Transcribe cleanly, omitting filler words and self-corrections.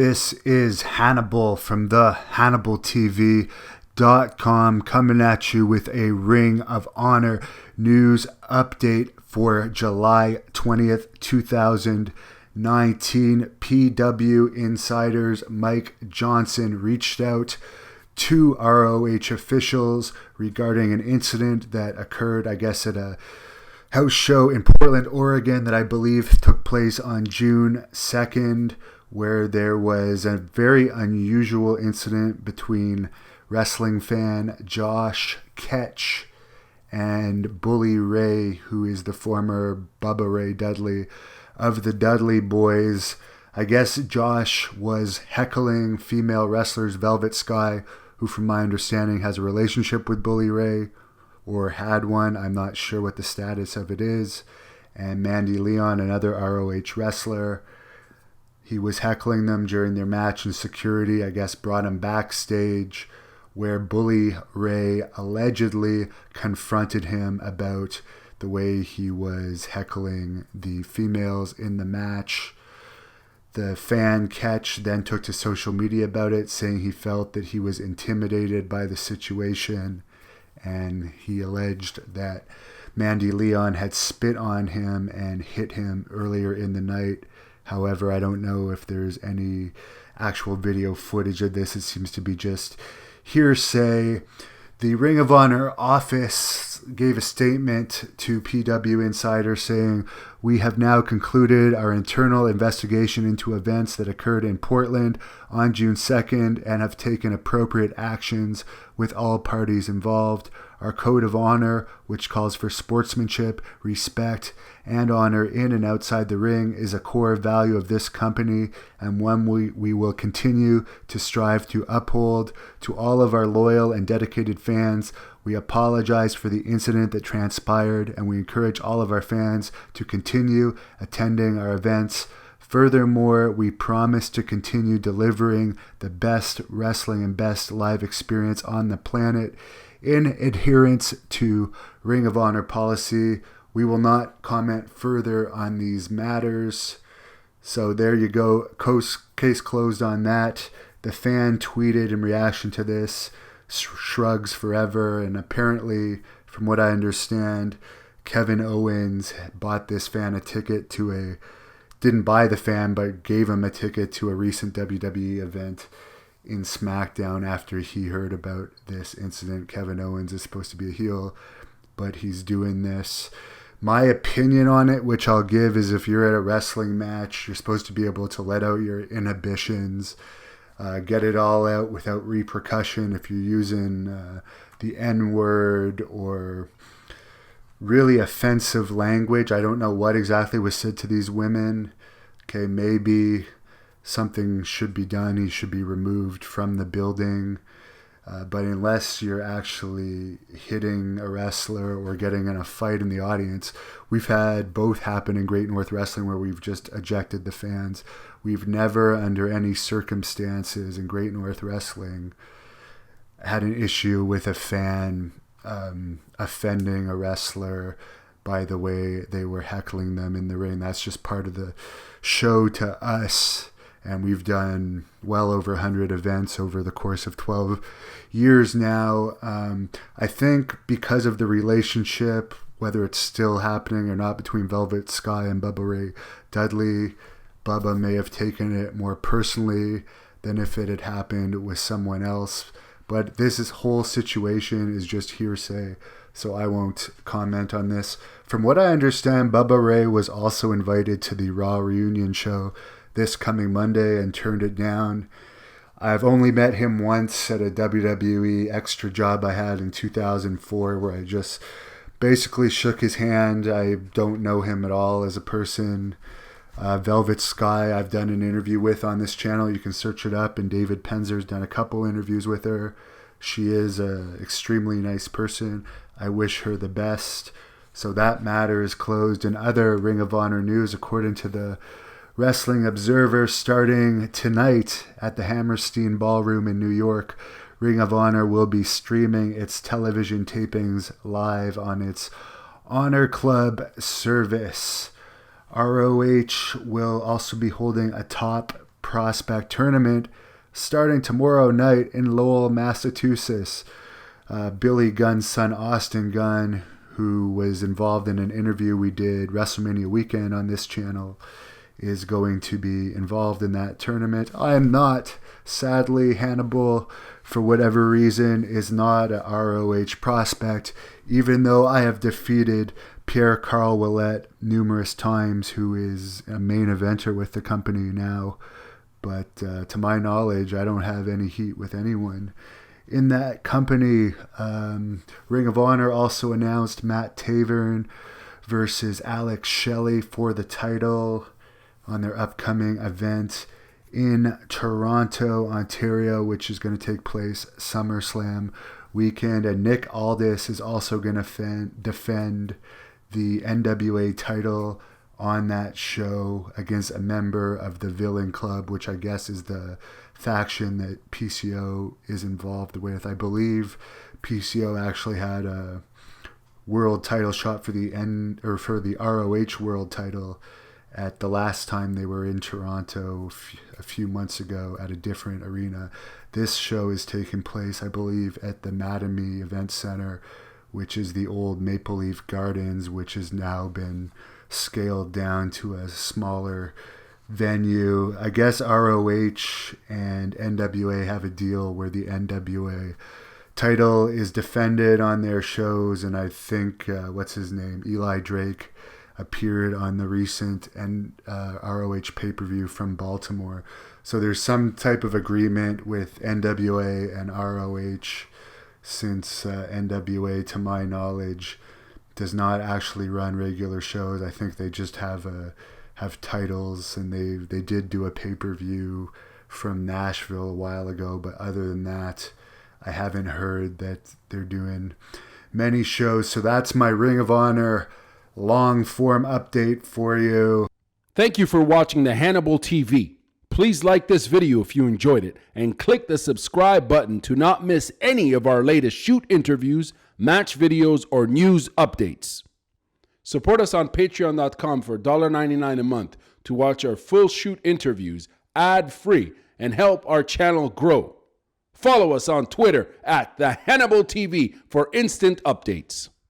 This is Hannibal from the HannibalTV.com coming at you with a Ring of Honor news update for July 20th, 2019. PWInsider's Mike Johnson reached out to ROH officials regarding an incident that occurred, I guess, at a house show in Portland, Oregon that I believe took place on June 2nd, where there was a very unusual incident between wrestling fan Josh Ketch and Bully Ray, who is the former Bubba Ray Dudley of the Dudley Boys. I guess Josh was heckling female wrestlers Velvet Sky, who from my understanding has a relationship with Bully Ray, or had one. I'm not sure what the status of it is. And Mandy Leon, another ROH wrestler, he was heckling them during their match, and security, I guess, brought him backstage, where Bully Ray allegedly confronted him about the way he was heckling the females in the match. The fan Ketch then took to social media about it, saying he felt that he was intimidated by the situation, and he alleged that Mandy Leon had spit on him and hit him earlier in the night. However, I don't know if there's any actual video footage of this. It seems to be just hearsay. The Ring of Honor office gave a statement to PWInsider saying, "We have now concluded our internal investigation into events that occurred in Portland on June 2nd and have taken appropriate actions with all parties involved. Our code of honor, which calls for sportsmanship, respect, and honor in and outside the ring, is a core value of this company and one we will continue to strive to uphold. To all of our loyal and dedicated fans, we apologize for the incident that transpired, and we encourage all of our fans to continue attending our events. Furthermore, we promise to continue delivering the best wrestling and best live experience on the planet. In adherence to Ring of Honor policy, we will not comment further on these matters." So there you go. Case closed on that. The fan tweeted in reaction to this, "Shrugs forever." And apparently, from what I understand, Kevin Owens bought this fan a ticket to didn't buy the fan, but gave him a ticket to a recent WWE event in SmackDown after he heard about this incident. Kevin Owens is supposed to be a heel, but he's doing this. My opinion on it, which I'll give, is if you're at a wrestling match, you're supposed to be able to let out your inhibitions, get it all out without repercussion. If you're using the N-word or really offensive language, I don't know what exactly was said to these women. Okay, maybe something should be done. He should be removed from the building. But unless you're actually hitting a wrestler or getting in a fight in the audience, we've had both happen in Great North Wrestling where we've just ejected the fans. We've never, under any circumstances in Great North Wrestling, had an issue with a fan offending a wrestler by the way they were heckling them in the ring. That's just part of the show to us. And we've done well over 100 events over the course of 12 years now. I think because of the relationship, whether it's still happening or not, between Velvet Sky and Bubba Ray Dudley, Bubba may have taken it more personally than if it had happened with someone else. But this whole situation is just hearsay, so I won't comment on this. From what I understand, Bubba Ray was also invited to the Raw reunion show this coming Monday and turned it down. I've only met him once at a WWE extra job I had in 2004, where I just basically shook his hand. I don't know him at all as a person. Velvet Sky, I've done an interview with on this channel. You can search it up, and David Penzer's done a couple interviews with her. She is an extremely nice person. I wish her the best. So that matter is closed. In other Ring of Honor news, according to the Wrestling Observer, starting tonight at the Hammerstein Ballroom in New York, Ring of Honor will be streaming its television tapings live on its Honor Club service. ROH will also be holding a top Prospect Tournament starting tomorrow night in Lowell, Massachusetts. Billy Gunn's son, Austin Gunn, who was involved in an interview we did WrestleMania weekend on this channel, is going to be involved in that tournament. I am not. Sadly, Hannibal, for whatever reason, is not a ROH prospect, even though I have defeated Pierre Carl Ouellet numerous times, who is a main eventer with the company now. But to my knowledge, I don't have any heat with anyone in that company. Ring of Honor also announced Matt Taven versus Alex Shelley for the title on their upcoming event in Toronto, Ontario, which is going to take place SummerSlam weekend. And Nick Aldis is also going to defend the NWA title on that show against a member of the Villain Club, which I guess is the faction that PCO is involved with. I believe PCO actually had a world title shot for the ROH world title at the last time they were in Toronto a few months ago at a different arena. This show is taking place, I believe, at the Mattamy Event Center, which is the old Maple Leaf Gardens, which has now been scaled down to a smaller venue. I guess ROH and NWA have a deal where the NWA title is defended on their shows, and I think, Eli Drake appeared on the recent ROH pay-per-view from Baltimore. So there's some type of agreement with NWA and ROH, since NWA, to my knowledge, does not actually run regular shows. I think they just have titles, and they did do a pay-per-view from Nashville a while ago, but other than that, I haven't heard that they're doing many shows. So that's my Ring of Honor long form update for you. Thank you for watching the Hannibal TV. Please like this video if you enjoyed it, and click the subscribe button to not miss any of our latest shoot interviews, match videos, or news updates. Support us on patreon.com for $1.99 a month to watch our full shoot interviews ad-free and help our channel grow. Follow us on Twitter at the Hannibal TV for instant updates.